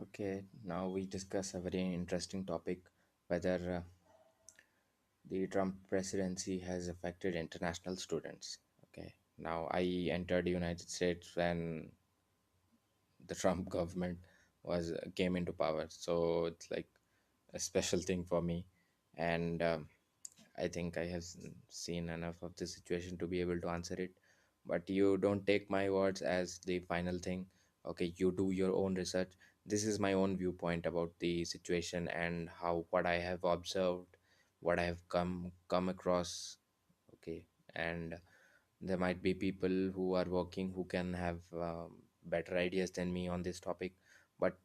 Okay, now we discuss a very interesting topic whether the Trump presidency has affected international students. Okay, now I entered the United States when the Trump government was came into power, so it's like a special thing for me, and I think I have seen enough of the situation to be able to answer it. But you don't take my words as the final thing. Okay, you do your own research. This is my own viewpoint about the situation and how what I have observed, what I have come across. Okay, and there might be people who are working who can have better ideas than me on this topic, but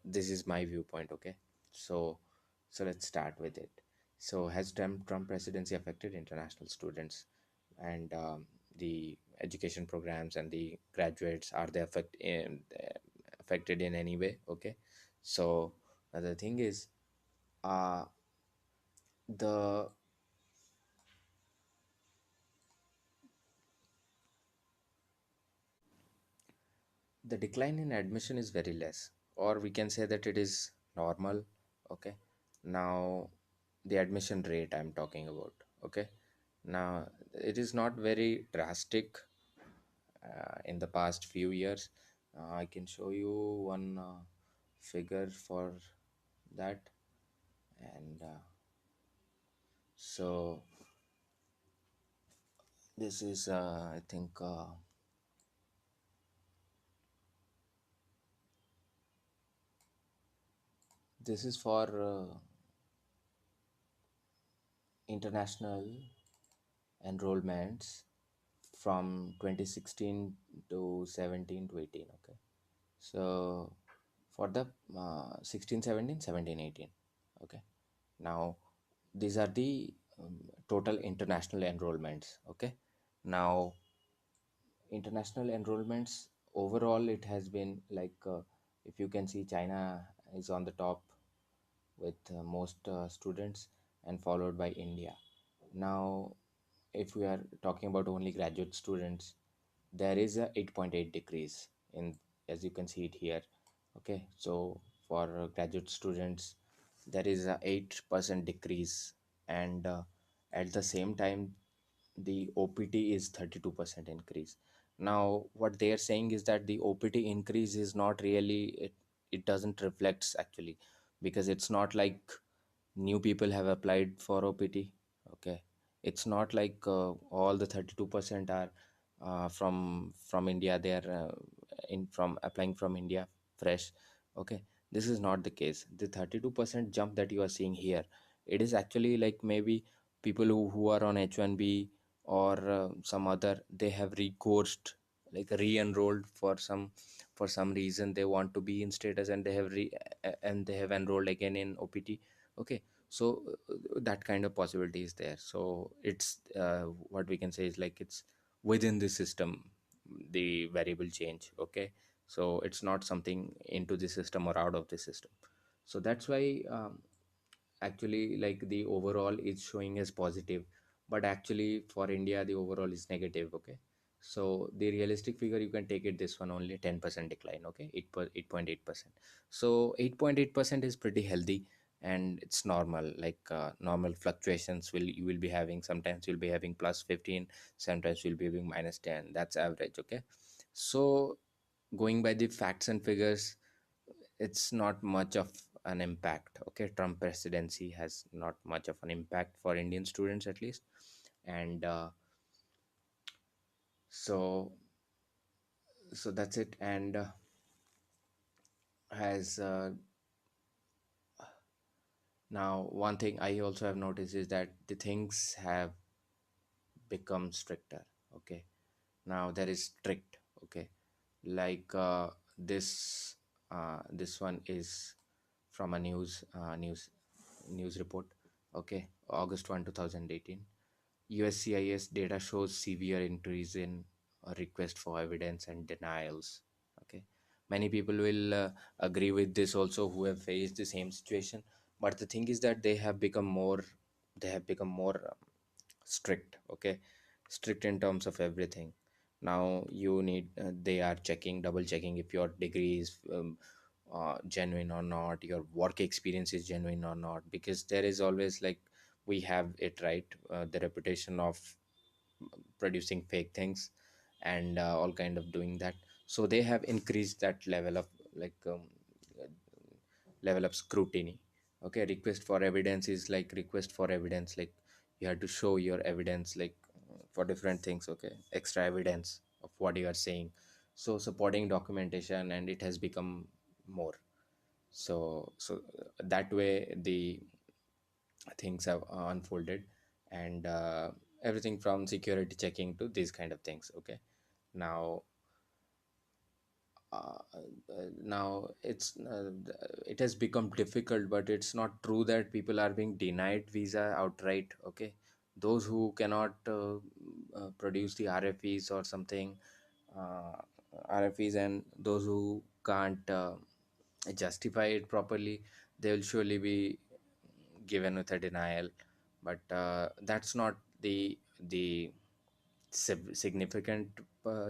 this is my viewpoint. Okay, so let's start with it. So has Trump presidency affected international students and the education programs and the graduates, are they affected in any way? Okay, so the thing is, uh, the the decline in admission is very less, or we can say that it is normal. Okay, now the admission rate I'm talking about. Okay, now it is not very drastic in the past few years. I can show you one figure for that, and so this is I think this is for international enrollments from 2016 to 17 to 18. Okay, so for the 16, 17, 17, 18. Okay, now these are the total international enrollments. Okay, now international enrollments overall, it has been like, if you can see, China is on the top with most students, and followed by India. Now, if we are talking about only graduate students, there is a 8.8 decrease in, as you can see it here. Okay, so for graduate students, there is a 8% decrease, and at the same time, the OPT is 32% increase. Now, what they are saying is that the OPT increase is not really, it doesn't reflects actually, because it's not like new people have applied for OPT. Okay, it's not like all the 32% are from India. They are in from applying from India fresh. Okay, this is not the case. The 32% jump that you are seeing here, it is actually like maybe people who are on H1B or some other, they have recoursed, like re-enrolled for some reason. They want to be in status, and and they have enrolled again in OPT. Okay, so that kind of possibility is there. So it's what we can say is like it's within the system, the variable change. Okay, so it's not something into the system or out of the system. So that's why actually, like, the overall is showing as positive, but actually for India the overall is negative. Okay, so the realistic figure, you can take it this one only, 10% decline. Okay, 8.8%. So 8.8% is pretty healthy, and it's normal. Like normal fluctuations will you will be having. Sometimes you'll be having plus 15, sometimes you'll be having minus 10. That's average. Okay, so going by the facts and figures, it's not much of an impact. Okay, Trump presidency has not much of an impact for Indian students, at least. And so that's it. And has now, one thing I also have noticed is that the things have become stricter. Okay, now there is strict. Okay, like this one is from a news report. Okay, August 1, 2018. USCIS data shows severe increase in request for evidence and denials. Okay, many people will agree with this also, who have faced the same situation. But the thing is that they have become more strict. Okay, strict in terms of everything. Now you need they are checking, double checking if your degree is genuine or not, your work experience is genuine or not, because there is always like, we have it, right, the reputation of producing fake things and all kind of doing that. So they have increased that level of like uh, level of scrutiny. Okay, request for evidence is like request for evidence, like you have to show your evidence, like for different things. Okay, extra evidence of what you are saying, so supporting documentation, and it has become more. So that way the things have unfolded, and everything from security checking to these kind of things. Okay, now uh, now it has become difficult, but it's not true that people are being denied visa outright. Okay, those who cannot produce the RFEs or something, uh, RFEs, and those who can't justify it properly, they will surely be given with a denial. But that's not the significant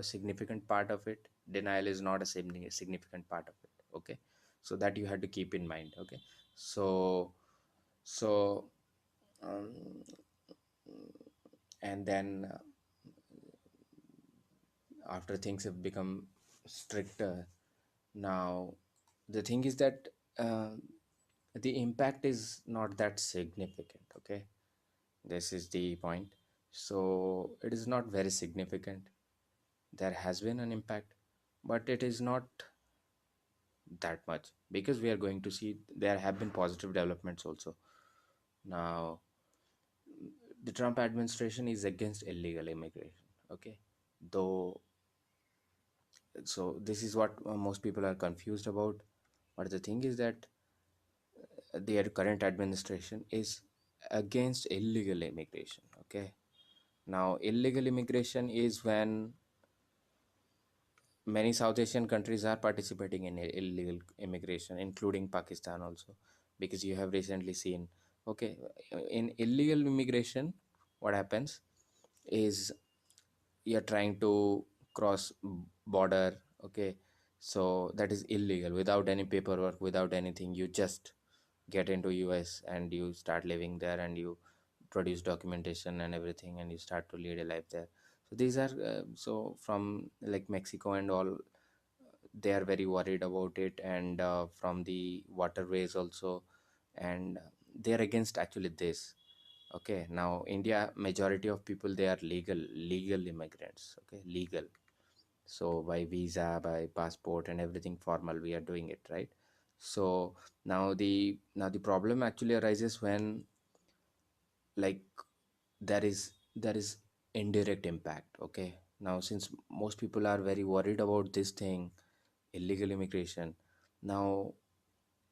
significant part of it. Denial is not a significant part of it. Okay, so that you had to keep in mind. Okay, so um, and then after things have become stricter, now the thing is that uh, the impact is not that significant. Okay, this is the point. So it is not very significant. There has been an impact, but it is not that much, because we are going to see there have been positive developments also. Now, the Trump administration is against illegal immigration. Okay, though, so this is what most people are confused about. But the thing is that the current administration is against illegal immigration. Okay, now illegal immigration is when many South Asian countries are participating in illegal immigration, including Pakistan also, because you have recently seen. Okay, in illegal immigration, what happens is you're trying to cross border. Okay, so that is illegal, without any paperwork, without anything. You just get into US and you start living there, and you produce documentation and everything, and you start to lead a life there. So these are so from like Mexico and all, they are very worried about it, and from the waterways also, and they are against actually this. Okay, now India, majority of people, they are legal immigrants. Okay, legal. So by visa, by passport, and everything formal, we are doing it, right? So now the problem actually arises when, like, there is indirect impact. Okay, now since most people are very worried about this thing, illegal immigration, now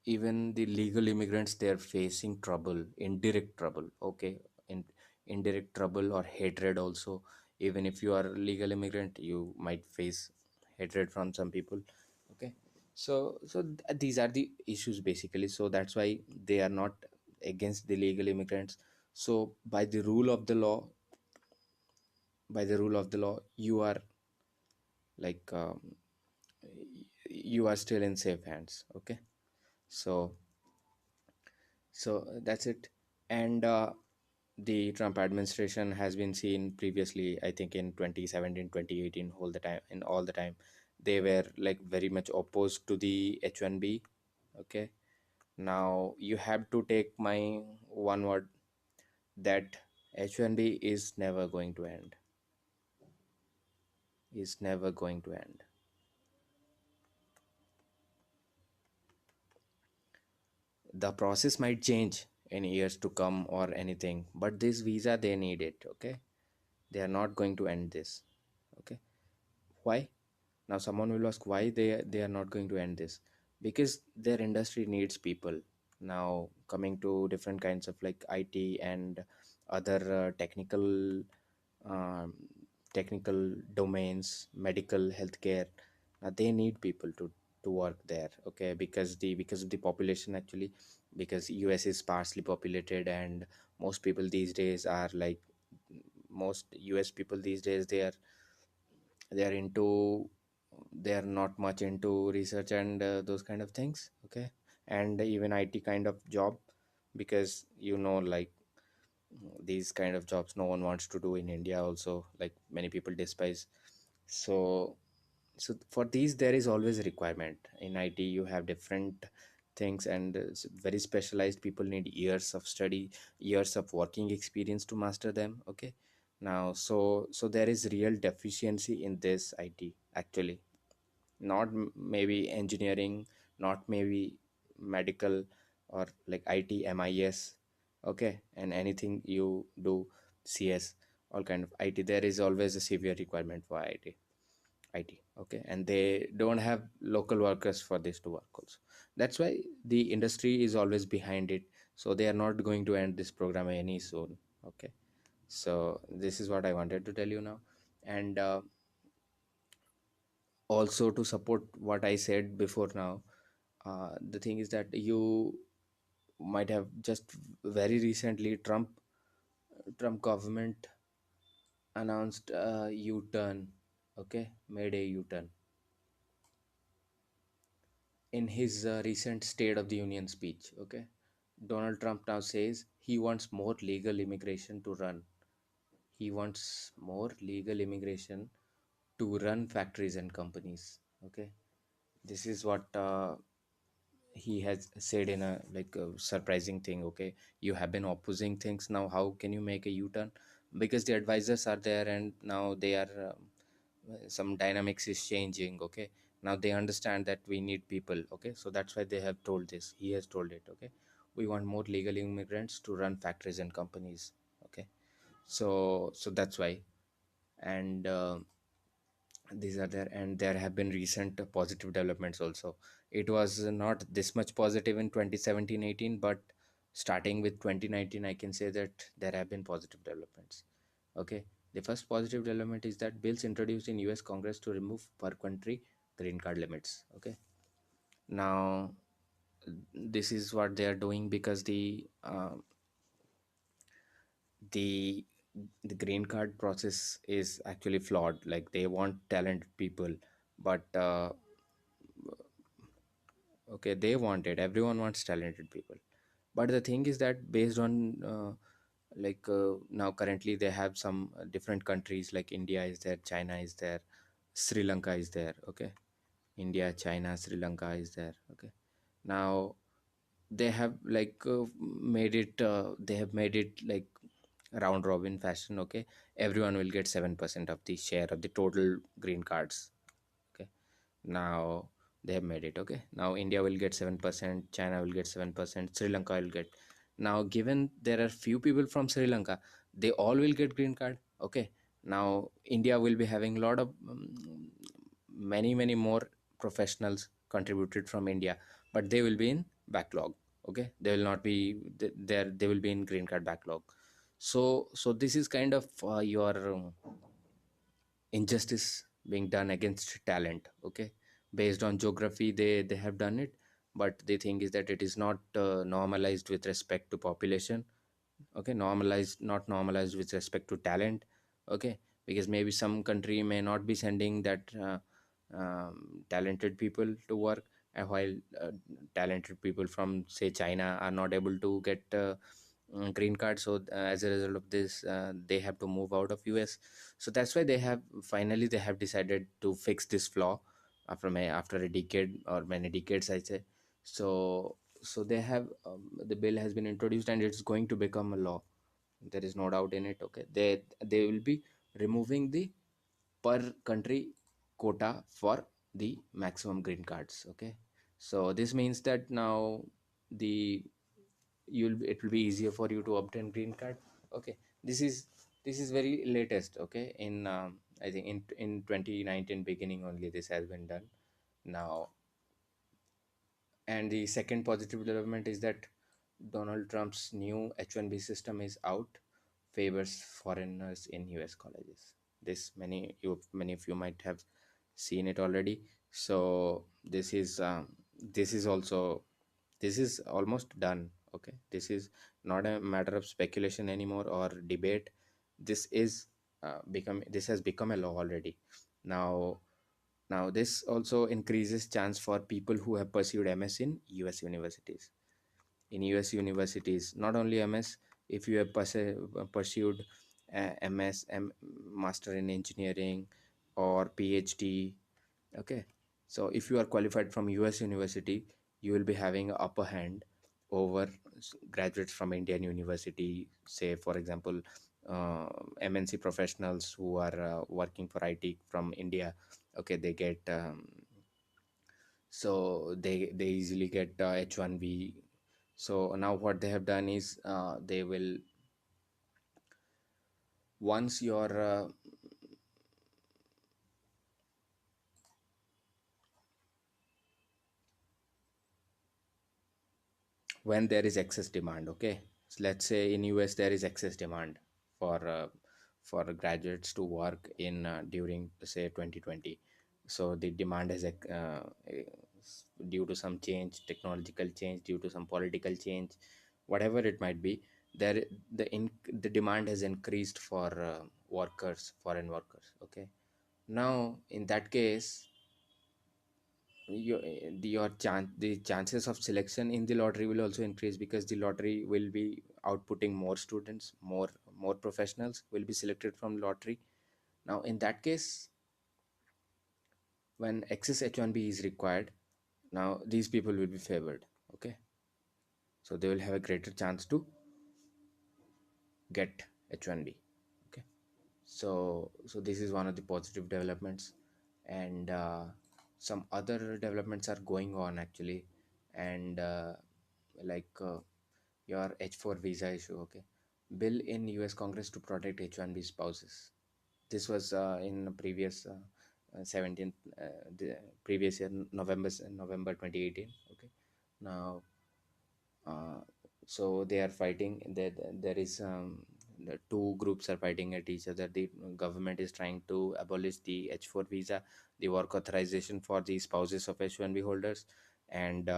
even the legal immigrants, they are facing trouble, indirect trouble. Okay, in indirect trouble or hatred also. Even if you are a legal immigrant, you might face hatred from some people. Okay, these are the issues basically. So that's why they are not against the legal immigrants. So by the rule of the law, you are like you are still in safe hands. Okay, so that's it. And the Trump administration has been seen previously, I think in 2017, 2018, all the time, in all the time, they were like very much opposed to the H1B. Okay, now you have to take my one word that H1B is never going to end. Is never going to end. The process might change in years to come or anything, but this visa, they need it. Okay, they are not going to end this. Okay, why? Now someone will ask why they are not going to end this. Because their industry needs people. Now coming to different kinds of like IT and other um, technical domains, medical, healthcare, they need people to work there. Okay, because of the population actually, because US is sparsely populated, and most people these days are like, most US people these days, they are into they are not much into research and those kind of things, okay, and even IT kind of job, because like these kind of jobs no one wants to do in India also, like many people despise. So for these there is always a requirement in IT. You have different things, and very specialized people need years of study, years of working experience to master them, okay. Now so there is real deficiency in this IT actually, not maybe engineering, not maybe medical, or like IT MIS, okay, and anything you do, CS, all kind of IT, there is always a severe requirement for IT, okay, and they don't have local workers for this to work also. That's why the industry is always behind it, so they are not going to end this program any soon, okay. So this is what I wanted to tell you now. And also to support what I said before now, the thing is that you might have just very recently Trump government announced a U-turn, okay, made a U-turn in his recent State of the Union speech, okay. Donald Trump now says he wants more legal immigration to run. He wants more legal immigration to run factories and companies, okay. This is what he has said in a like a surprising thing, okay. You have been opposing things, now how can you make a U-turn? Because the advisors are there, and now they are some dynamics is changing, okay. Now they understand that we need people, okay, so that's why they have told this, he has told it, okay. We want more legal immigrants to run factories and companies, okay. So that's why. And these are there, and there have been recent positive developments also. It was not this much positive in 2017-18, but starting with 2019 I can say that there have been positive developments, okay. The first positive development is that bills introduced in US Congress to remove per country green card limits, okay. Now this is what they are doing because the the green card process is actually flawed. Like they want talented people, but okay, they want it, everyone wants talented people, but the thing is that based on now currently they have some different countries, like India is there, China is there, Sri Lanka is there, okay. India, China, Sri Lanka is there, okay. Now they have they have made it like round robin fashion, okay. Everyone will get 7% of the share of the total green cards, okay. Now they have made it, okay. Now India will get 7%, China will get 7%, Sri Lanka will get. Now given there are few people from Sri Lanka, they all will get green card, okay. Now India will be having a lot of many more professionals contributed from India, but they will be in backlog, okay. They will not be there, they will be in green card backlog. So this is kind of your injustice being done against talent, okay. Based on geography they have done it, but the thing is that it is not normalized with respect to population, okay. Normalized, not normalized with respect to talent, okay. Because maybe some country may not be sending that talented people to work, while talented people from say China are not able to get green card. So as a result of this they have to move out of US. So that's why they have finally they have decided to fix this flaw after a decade or many decades I say. So they have the bill has been introduced and it's going to become a law. There is no doubt in it, okay. They will be removing the per country quota for the maximum green cards, okay. So this means that now the it will be easier for you to obtain green card, okay. This is very latest, okay. In I think in 2019 beginning only this has been done now. And the second positive development is that Donald Trump's new H1B system is out, favors foreigners in US colleges. This many of you might have seen it already. So this is also this is almost done, okay. This is not a matter of speculation anymore or debate. This has become a law already. Now Now this also increases chance for people who have pursued MS in US universities. In US universities, not only MS, if you have pursued MS, master in engineering, or PhD. Okay, so if you are qualified from US university, you will be having a upper hand over graduates from Indian university. Say for example, uh, MNC professionals who are working for IT from India. Okay, they get they easily get H1B. So now what they have done is, they will, once your when there is excess demand. Okay, so let's say in US there is excess demand for graduates to work in during say 2020. So the demand is due to some change, technological change, due to some political change, whatever it might be, there the demand has increased for workers, foreign workers. Okay, now in that case, the chances of selection in the lottery will also increase, because the lottery will be outputting more students, more professionals will be selected from lottery. Now in that case, when excess H1B is required, now these people will be favored. Okay, so they will have a greater chance to get H1B. Okay, so this is one of the positive developments. And some other developments are going on actually. And like your H4 visa issue. Okay, bill in US Congress to protect H1B spouses. This was in previous 17th, the previous year, November 2018. Okay, now uh, so they are fighting that there is the two groups are fighting at each other. The government is trying to abolish the H4 visa, the work authorization for the spouses of H1B holders. And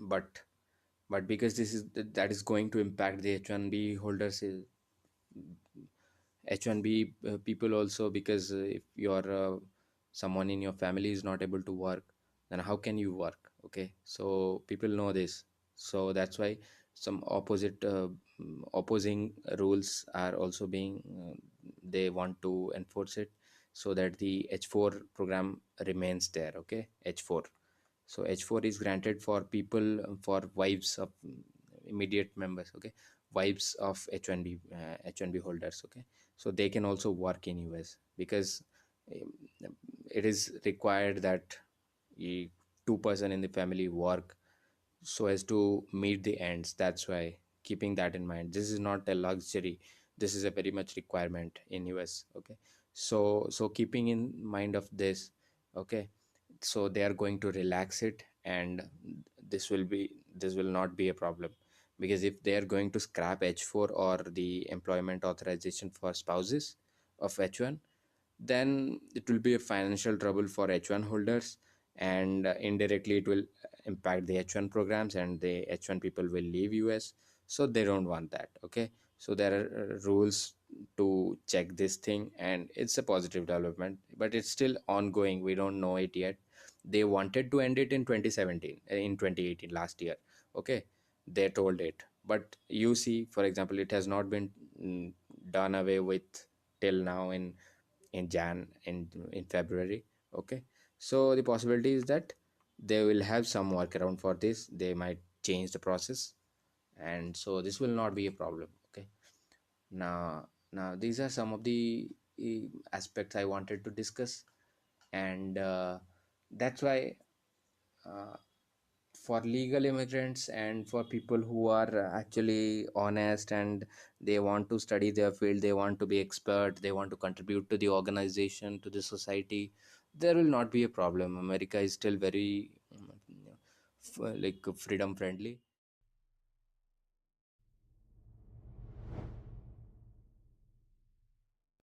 but because this is that is going to impact the H1B holders, H1B people also, because if you're someone in your family is not able to work, then how can you work? Okay, so people know this. So that's why some opposing rules are also being, they want to enforce it, so that the H4 program remains there. Okay, H4. So H4 is granted for people, for wives of immediate members. Okay, wives of H1B holders. Okay, so they can also work in US, because um, it is required that two-person in the family work so as to meet the ends. That's why, keeping that in mind, this is not a luxury, this is a very much requirement in US. Okay, so keeping in mind of this. Okay, so they are going to relax it, and this will not be a problem, because if they are going to scrap H4 or the employment authorization for spouses of H1, then it will be a financial trouble for H1 holders. And indirectly it will impact the H1 programs, and the H1 people will leave US. So they don't want that. Okay, so there are rules to check this thing, and it's a positive development, but it's still ongoing, we don't know it yet. They wanted to end it in 2017, in 2018, last year. Okay, they told it, but you see, for example, it has not been done away with till now in February. Okay, so the possibility is that they will have some workaround for this, they might change the process, and so this will not be a problem. Okay, now these are some of the aspects I wanted to discuss. And that's why, uh, for legal immigrants and for people who are actually honest, and they want to study their field, they want to be expert, they want to contribute to the organization, to the society, there will not be a problem. America is still very like freedom friendly.